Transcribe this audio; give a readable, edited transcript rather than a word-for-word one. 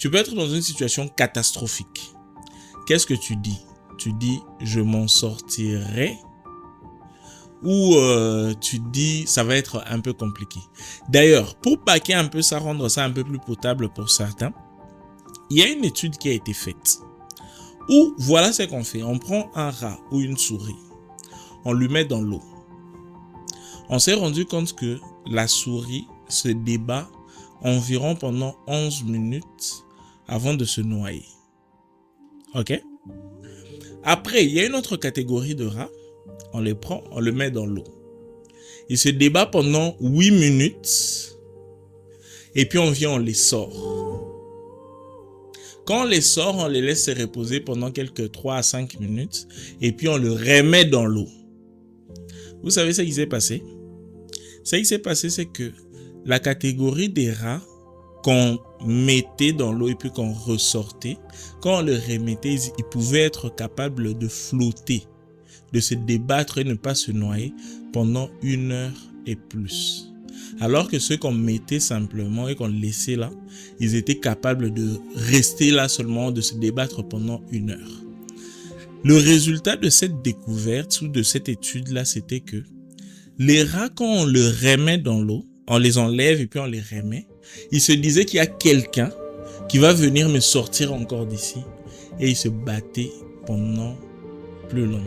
Tu peux être dans une situation catastrophique. Qu'est-ce que tu dis? Tu dis je m'en sortirai ou tu dis ça va être un peu compliqué. D'ailleurs, pour paquer un peu ça, rendre ça un peu plus potable pour certains, il y a une étude qui a été faite où voilà ce qu'on fait. On prend un rat ou une souris, on lui met dans l'eau. On s'est rendu compte que la souris se débat environ pendant 11 minutes avant de se noyer. Ok? Après, il y a une autre catégorie de rats. On les prend, on les met dans l'eau. Ils se débattent pendant 8 minutes et puis on vient, on les sort. Quand on les sort, on les laisse se reposer pendant quelques 3 à 5 minutes et puis on le remet dans l'eau. Vous savez ce qui s'est passé? Ce qui s'est passé, c'est que la catégorie des rats qu'on mettait dans l'eau et puis qu'on ressortait, quand on le remettait, ils pouvaient être capables de flotter, de se débattre et ne pas se noyer pendant 1 heure et plus. Alors que ceux qu'on mettait simplement et qu'on laissait là, ils étaient capables de rester là seulement, de se débattre pendant 1 heure. Le résultat de cette découverte ou de cette étude-là, c'était que les rats, quand on le remet dans l'eau, on les enlève et puis on les remet, ils se disaient qu'il y a quelqu'un qui va venir me sortir encore d'ici. Et ils se battaient pendant plus longtemps.